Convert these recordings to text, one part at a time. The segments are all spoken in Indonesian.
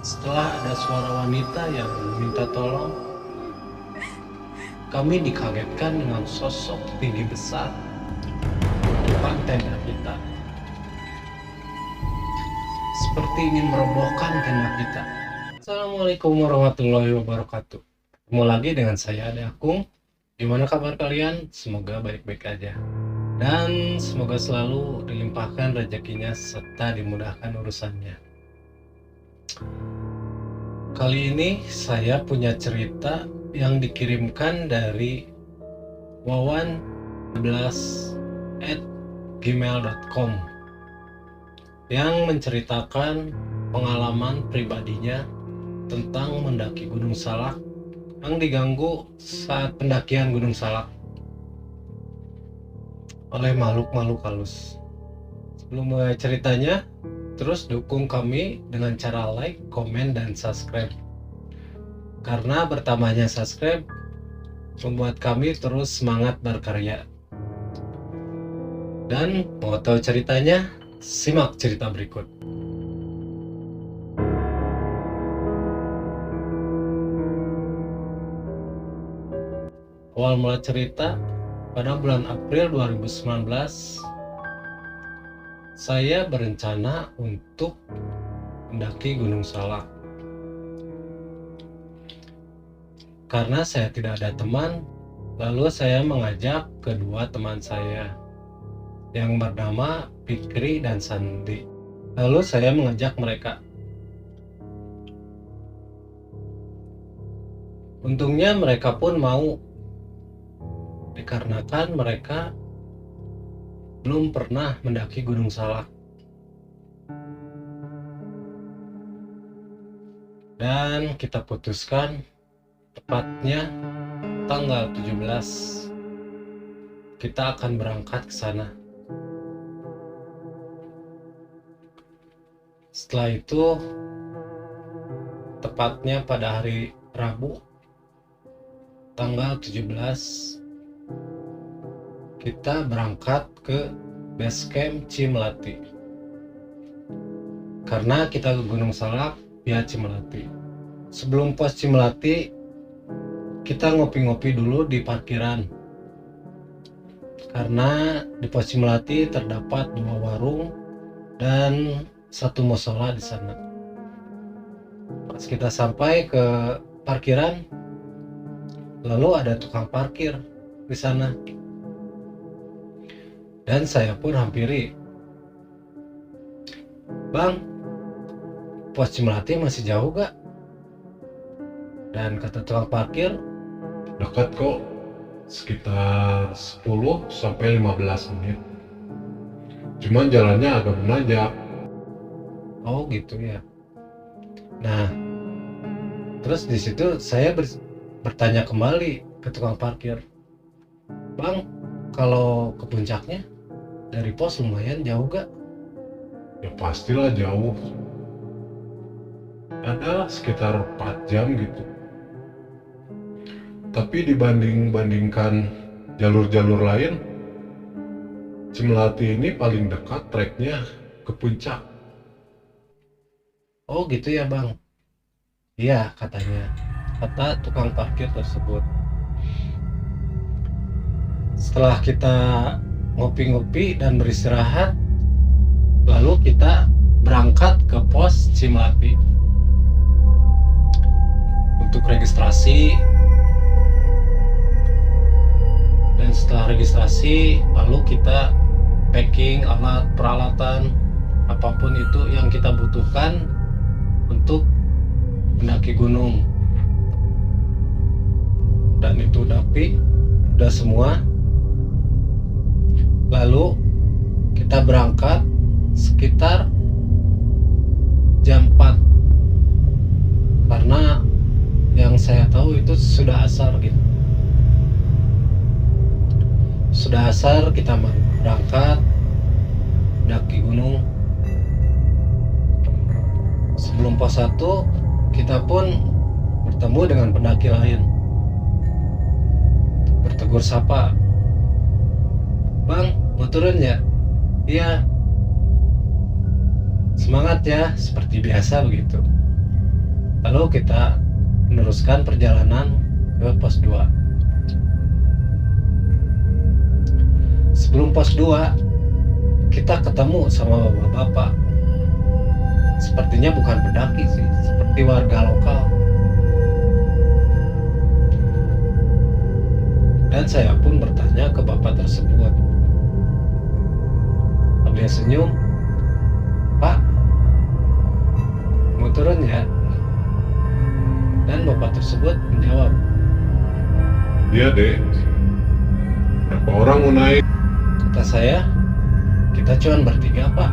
Setelah ada suara wanita yang minta tolong, kami dikagetkan dengan sosok tinggi besar di depan tenda kita. Seperti ingin merobohkan tenda kita. Assalamualaikum warahmatullahi wabarakatuh. Ketemu lagi dengan saya, Ade Akung. Gimana kabar kalian? Semoga baik-baik aja. Dan semoga selalu dilimpahkan rezekinya serta dimudahkan urusannya. Kali ini saya punya cerita yang dikirimkan dari wawan11@gmail.com yang menceritakan pengalaman pribadinya tentang mendaki Gunung Salak yang diganggu saat pendakian Gunung Salak oleh makhluk-makhluk halus. Sebelum mulai ceritanya, terus dukung kami dengan cara like, komen, dan subscribe. Karena bertambahnya subscribe membuat kami terus semangat berkarya. Dan mau tahu ceritanya? Simak cerita berikut. Awal mula cerita, pada bulan April 2019, saya berencana untuk mendaki Gunung Salak. Karena saya tidak ada teman, lalu saya mengajak kedua teman saya yang bernama Fikri dan Sandi. Lalu saya mengajak mereka. Untungnya mereka pun mau, dikarenakan mereka belum pernah mendaki Gunung Salak. Dan kita putuskan tepatnya tanggal 17 kita akan berangkat ke sana. Setelah itu, tepatnya pada hari Rabu tanggal 17, kita berangkat ke base camp Cimelati. Karena kita ke Gunung Salak via Cimelati. Sebelum pos Cimelati, kita ngopi-ngopi dulu di parkiran. Karena di pos Cimelati terdapat 2 warung dan 1 musola di sana. Pas kita sampai ke parkiran, lalu ada tukang parkir di sana. Dan saya pun hampiri. "Bang, pos Cimelati masih jauh gak?" Dan kata tukang parkir, Dekat kok, sekitar 10-15 menit. Cuman jalannya agak menanjak. "Oh gitu ya." Nah, terus di situ saya bertanya kembali ke tukang parkir, "Bang, kalau ke puncaknya dari pos lumayan jauh gak?" Ya pastilah jauh. Ada sekitar 4 jam gitu. Tapi dibandingkan jalur-jalur lain, Cimelati ini paling dekat treknya ke puncak. "Oh gitu ya bang." "Iya," katanya, kata tukang parkir tersebut. Setelah kita ngopi-ngopi dan beristirahat, lalu kita berangkat ke pos Cimelati untuk registrasi. Dan setelah registrasi, lalu kita packing alat peralatan apapun itu yang kita butuhkan untuk mendaki gunung. Dan itu udah semua. Lalu kita berangkat sekitar jam 4, karena yang saya tahu itu sudah asar gitu. Sudah asar kita berangkat mendaki gunung. Sebelum pos 1, kita pun bertemu dengan pendaki lain. Bertegur sapa, "Bang, mau turun ya?" "Iya." "Semangat ya," seperti biasa begitu. Lalu kita meneruskan perjalanan ke pos 2. Sebelum pos 2, kita ketemu sama bapak-bapak. Sepertinya bukan pendaki sih, seperti warga lokal. Dan saya pun bertanya ke bapak tersebut. Sambil senyum, "Pak, mau turun ya?" Dan bapak tersebut menjawab, Iya dek, berapa orang mau naik? kata saya, "Kita cuma bertiga pak."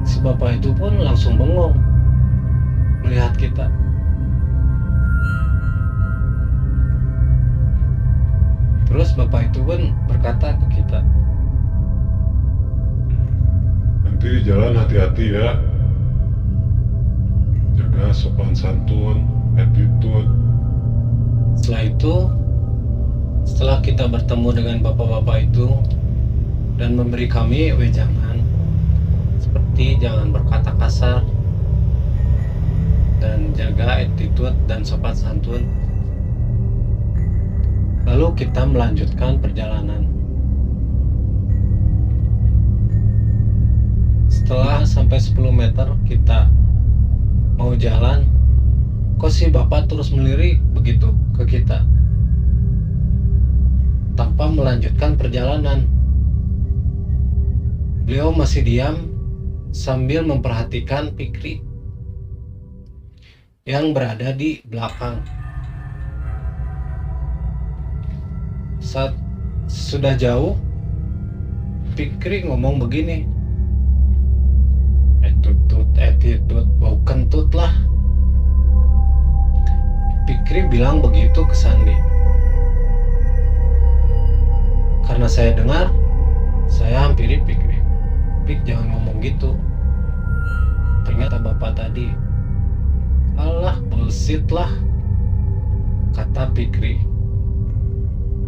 Si bapak itu pun langsung bengong melihat kita. Terus bapak itu pun berkata ke kita, Nanti di jalan hati-hati ya, jaga sopan santun, attitude. Setelah kita bertemu dengan bapak-bapak itu dan memberi kami wejangan seperti jangan berkata kasar dan jaga attitude dan sopan santun. Lalu kita melanjutkan perjalanan. Setelah sampai 10 meter kita mau jalan, kok si bapak terus melirik begitu ke kita tanpa melanjutkan perjalanan. Beliau masih diam sambil memperhatikan Fikri yang berada di belakang. Saat sudah jauh, Fikri ngomong begini, attitude, bau kentut lah. Fikri bilang begitu ke Sandi. Karena saya dengar, saya hampiri Fikri. Fik, jangan ngomong gitu. Ternyata bapak tadi. Alah, bullshit lah, kata Fikri.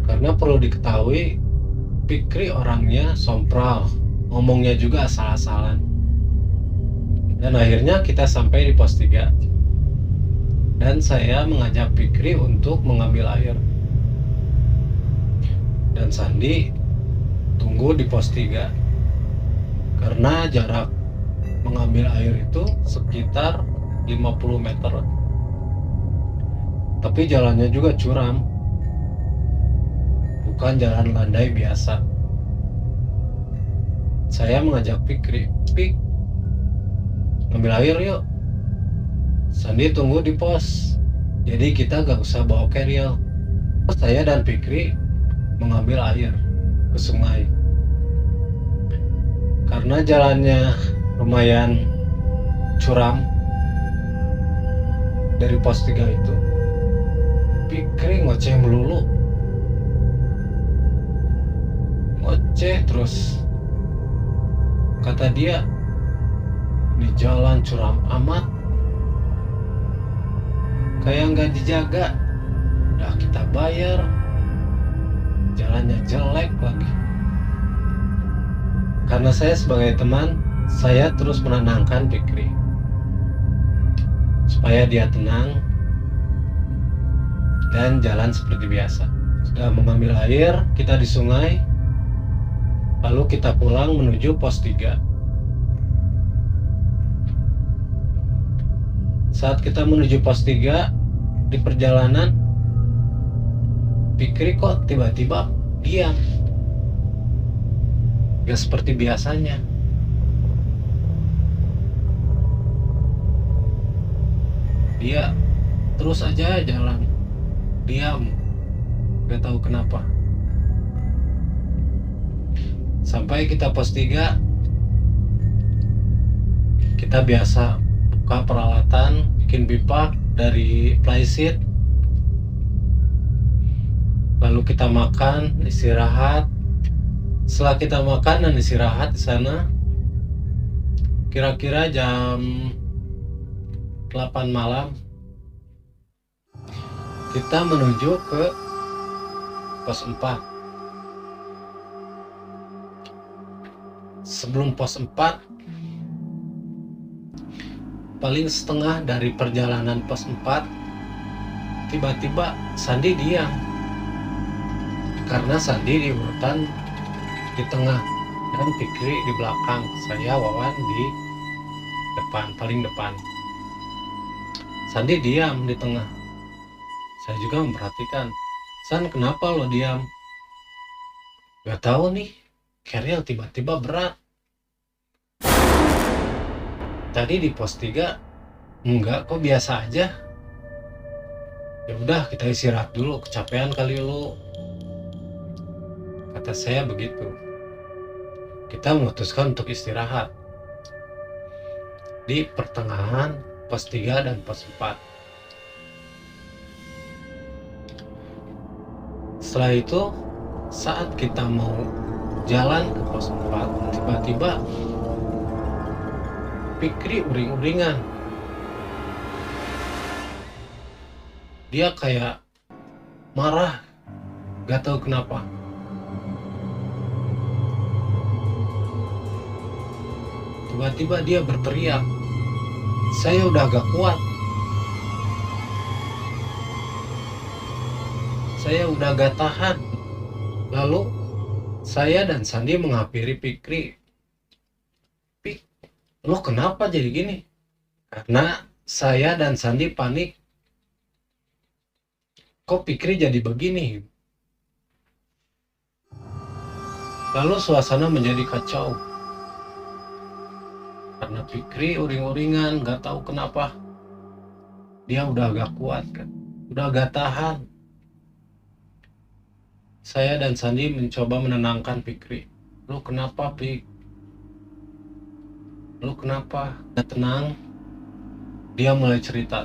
Karena perlu diketahui, Fikri orangnya sompral, ngomongnya juga asal-asalan. Dan akhirnya kita sampai di pos 3. Dan saya mengajak Fikri untuk mengambil air. Dan Sandi tunggu di pos 3. Karena jarak mengambil air itu sekitar 50 meter. Tapi jalannya juga curam. Bukan jalan landai biasa. Saya mengajak Fikri, "Fik, ngambil air yuk." Sandi tunggu di pos, jadi kita gak usah bawa carrier. Saya dan Fikri mengambil air ke sungai. Karena jalannya lumayan curam dari pos 3 itu, Fikri ngoceh melulu. Ngoceh terus. Kata dia, di jalan curam amat, kayak nggak dijaga. Udah kita bayar, jalannya jelek lagi. Karena saya sebagai teman, saya terus menenangkan Fikri supaya dia tenang dan jalan seperti biasa. Sudah mengambil air, kita di sungai. Lalu kita pulang menuju pos 3. Saat kita menuju pos 3, di perjalanan, Fikri kok tiba-tiba diam. Gak seperti biasanya. Dia terus aja jalan, diam, gak tahu kenapa. Sampai kita pos 3, kita biasa buka peralatan, bikin pipa dari plyseed. Lalu kita makan, istirahat. Setelah kita makan dan istirahat di sana, kira-kira jam 8 malam, kita menuju ke pos 4. Sebelum pos 4, paling setengah dari perjalanan pos 4, tiba-tiba Sandi diam. Karena Sandi di urutan di tengah dan Fikri di belakang, saya Wawan di depan, paling depan. Sandi diam di tengah. Saya juga memperhatikan, San, kenapa lo diam? Gak tahu nih, keril tiba-tiba berat. Tadi di pos 3 enggak, kok biasa aja. Ya udah, kita istirahat dulu, kecapean kali lo, kata saya begitu. Kita memutuskan untuk istirahat di pertengahan pos 3 dan pos 4. Setelah itu, saat kita mau jalan ke pos 4, tiba-tiba Fikri uring-uringan. Dia kayak marah, gak tahu kenapa. Tiba-tiba dia berteriak, saya udah gak kuat. Saya udah gak tahan. Lalu saya dan Sandi menghampiri Fikri. Pik, lo kenapa jadi gini? Karena saya dan Sandi panik. Kok Fikri jadi begini? Lalu suasana menjadi kacau. Karena Fikri uring-uringan, gak tahu kenapa. Dia udah gak kuat kan, udah gak tahan. Saya dan Sandi mencoba menenangkan Fikri. Lu kenapa, Fik? Lu kenapa? Udah tenang. Dia mulai cerita.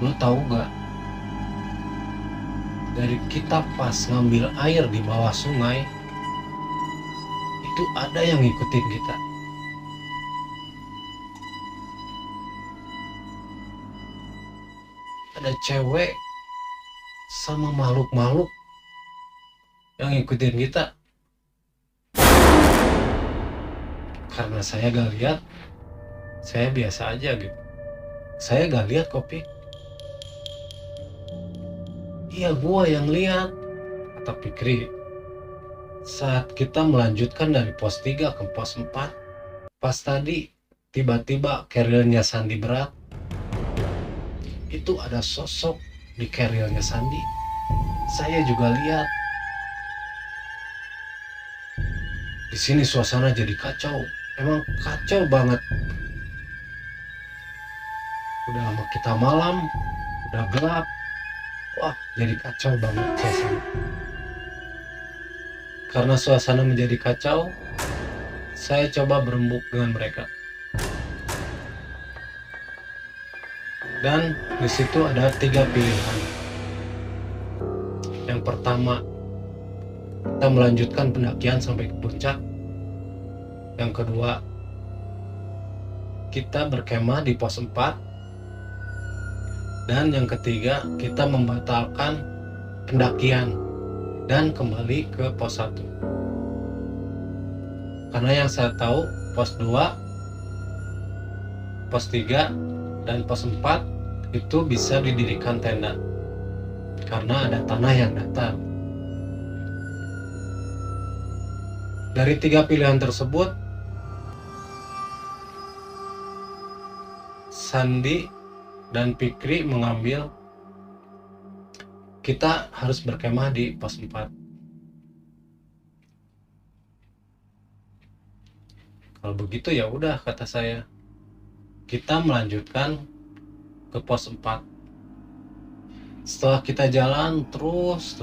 Lu tahu gak? Dari kita pas ngambil air di bawah sungai, itu ada yang ngikutin kita. Ada cewek sama makhluk-makhluk yang ngikutin kita. Karena saya gak lihat, saya biasa aja gitu. Saya gak lihat kopi. Iya, gua yang lihat, kata Fikri. Saat kita melanjutkan dari pos 3 ke pos 4, pas tadi tiba-tiba carrier-nya Sandi berat. Itu ada sosok di carrier-nya Sandi. Saya juga lihat. Di sini suasana jadi kacau. Emang kacau banget. Udah lama kita malam, udah gelap. Wah, jadi kacau banget suasana. Karena suasana menjadi kacau, saya coba berembuk dengan mereka. Dan di situ ada 3 pilihan. Yang pertama, kita melanjutkan pendakian sampai ke puncak. Yang kedua, kita berkemah di pos 4. Dan yang ketiga, kita membatalkan pendakian dan kembali ke pos 1. Karena yang saya tahu, pos 2, pos 3, dan pos 4 itu bisa didirikan tenda karena ada tanah yang datar. Dari 3 pilihan tersebut, Sandi dan Fikri mengambil kita harus berkemah di pos 4. Kalau begitu ya udah, kata saya. Kita melanjutkan ke pos 4. Setelah kita jalan terus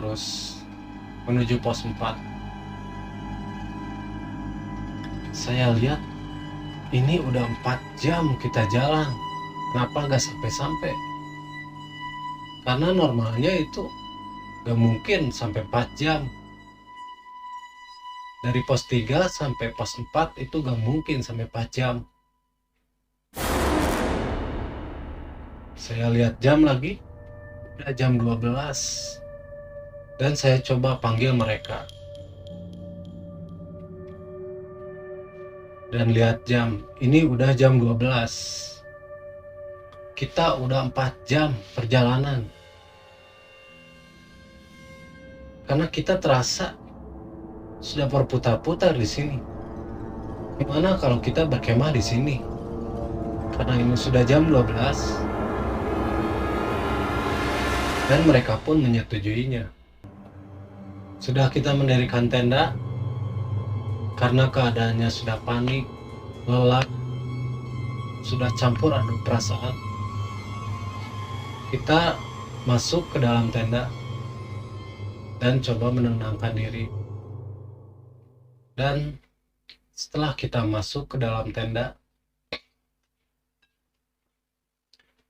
menuju pos 4, saya lihat ini udah 4 jam kita jalan. Kenapa gak sampai-sampai? Karena normalnya itu gak mungkin sampai 4 jam. Dari pos 3 sampai pos 4 itu gak mungkin sampai 4 jam. Saya lihat jam lagi, udah jam 12. Dan saya coba panggil mereka. Dan lihat jam, ini udah jam 12. Kita udah 4 jam perjalanan. Karena kita terasa sudah berputar-putar di sini. Gimana kalau kita berkemah di sini? Karena ini sudah jam 12. Dan mereka pun menyetujuinya. Sudah kita mendirikan tenda karena keadaannya sudah panik, lelah, sudah campur aduk perasaan. Kita masuk ke dalam tenda dan coba menenangkan diri. Dan setelah kita masuk ke dalam tenda,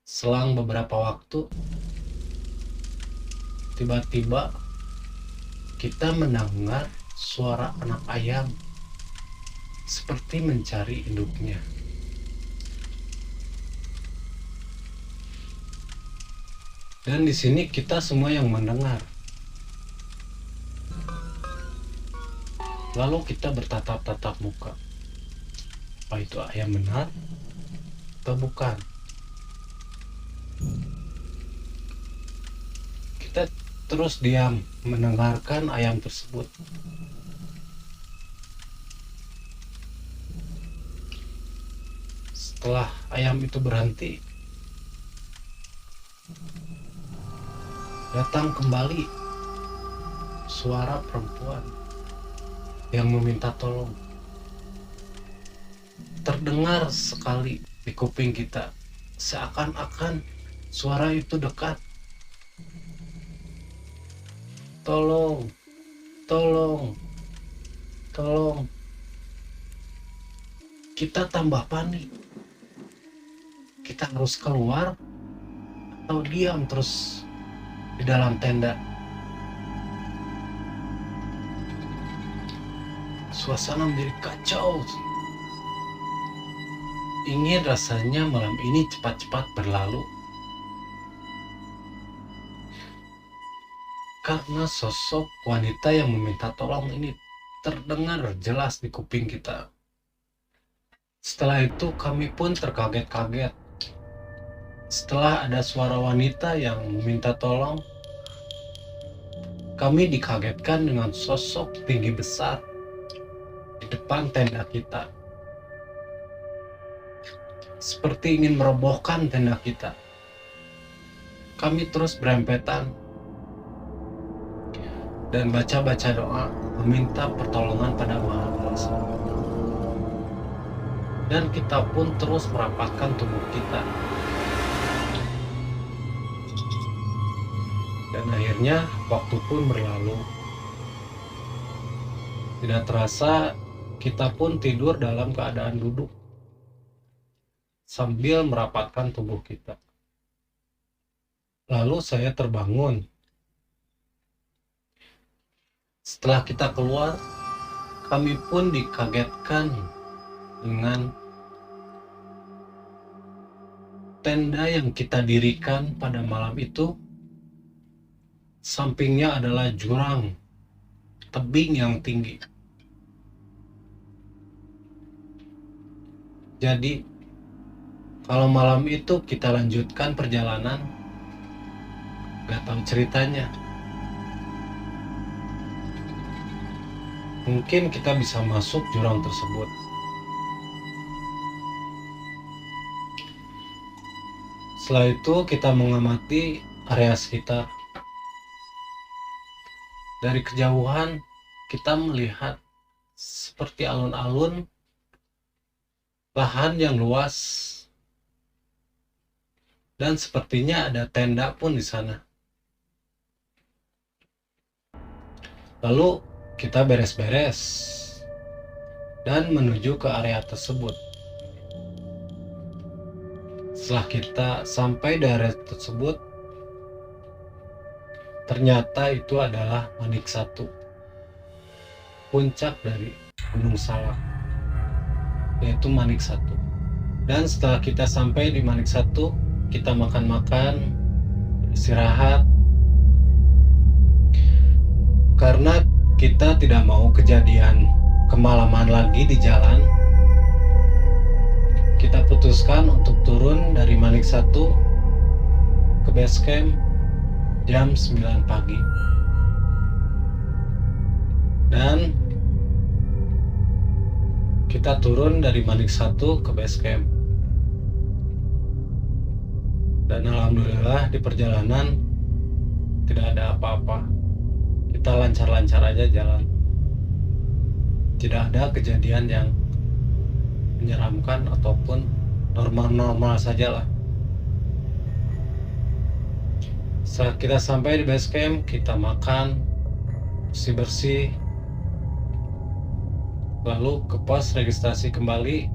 selang beberapa waktu, tiba-tiba kita mendengar suara anak ayam seperti mencari induknya. Dan di sini kita semua yang mendengar. Lalu kita bertatap-tatap muka. Apa itu ayam benar atau bukan? Kita terus diam mendengarkan ayam tersebut. Setelah ayam itu berhenti, datang kembali suara perempuan yang meminta tolong. Terdengar sekali di kuping kita, seakan-akan suara itu dekat. Tolong, tolong, tolong. Kita tambah panik. Kita harus keluar atau diam terus di dalam tenda. Suasana menjadi kacau. Ingin rasanya malam ini cepat-cepat berlalu. Karena sosok wanita yang meminta tolong ini terdengar jelas di kuping kita. Setelah itu kami pun terkaget-kaget. Setelah ada suara wanita yang meminta tolong, kami dikagetkan dengan sosok tinggi besar di depan tenda kita. Seperti ingin merobohkan tenda kita. Kami terus berempetan dan baca-baca doa meminta pertolongan pada Maha Kuasa. Dan kita pun terus merapatkan tubuh kita. Dan akhirnya waktu pun berlalu. Tidak terasa kita pun tidur dalam keadaan duduk sambil merapatkan tubuh kita. Lalu saya terbangun. Setelah kita keluar, kami pun dikagetkan dengan tenda yang kita dirikan pada malam itu. Sampingnya adalah jurang, tebing yang tinggi. Jadi, kalau malam itu kita lanjutkan perjalanan, gak tahu ceritanya. Mungkin kita bisa masuk jurang tersebut. Setelah itu kita mengamati area sekitar. Dari kejauhan kita melihat seperti alun-alun, lahan yang luas, dan sepertinya ada tenda pun di sana. Lalu kita beres-beres dan menuju ke area tersebut. Setelah kita sampai di area tersebut, ternyata itu adalah Manik 1, puncak dari Gunung Salak, yaitu Manik 1. Dan setelah kita sampai di Manik 1, kita makan-makan, istirahat, karena kita tidak mau kejadian kemalaman lagi di jalan. kita putuskan untuk turun dari Manik 1 ke base camp jam 9 pagi. Dan kita turun dari Manik 1 ke base camp. Dan alhamdulillah di perjalanan tidak ada apa-apa. Kita lancar-lancar aja jalan. Tidak ada kejadian yang menyeramkan ataupun normal-normal saja lah. Setelah kita sampai di base camp, kita makan, bersih-bersih, lalu ke pos registrasi kembali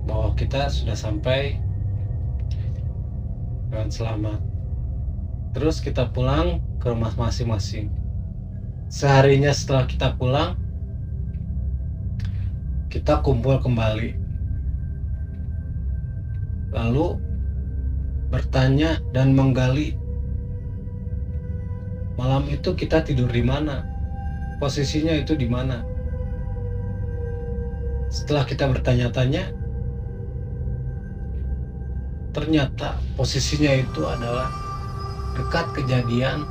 bahwa kita sudah sampai dengan selamat. Terus kita pulang ke rumah masing-masing. Seharinya setelah kita pulang, kita kumpul kembali, lalu bertanya dan menggali malam itu kita tidur di mana, posisinya itu di mana. Setelah kita bertanya-tanya, ternyata posisinya itu adalah dekat kejadian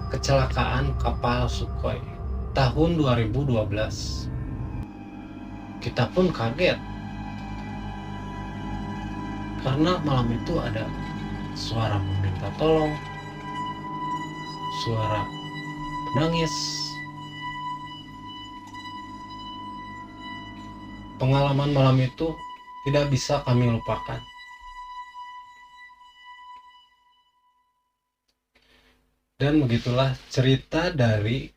kecelakaan kapal Sukhoi tahun 2012. Kita pun kaget karena malam itu ada suara meminta tolong, suara menangis. Pengalaman malam itu tidak bisa kami lupakan. Dan begitulah cerita dari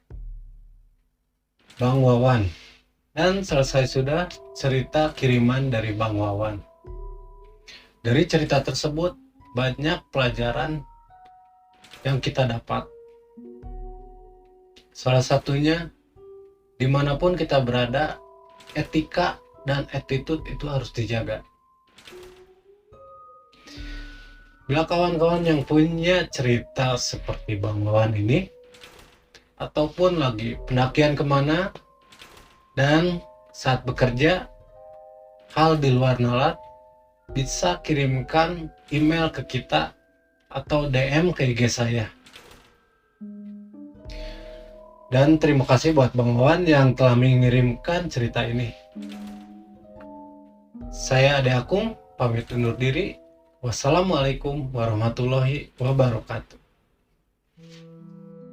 Bang Wawan. Dan selesai sudah cerita kiriman dari Bang Wawan. Dari cerita tersebut banyak pelajaran yang kita dapat. Salah satunya, dimanapun kita berada, etika dan attitude itu harus dijaga. Bila kawan-kawan yang punya cerita seperti Bang Wawan ini, ataupun lagi pendakian kemana, dan saat bekerja, hal di luar nalar, bisa kirimkan email ke kita atau DM ke IG saya. Dan terima kasih buat Bang Wawan yang telah mengirimkan cerita ini. Saya Ade Akung, pamit undur diri. Wassalamualaikum warahmatullahi wabarakatuh.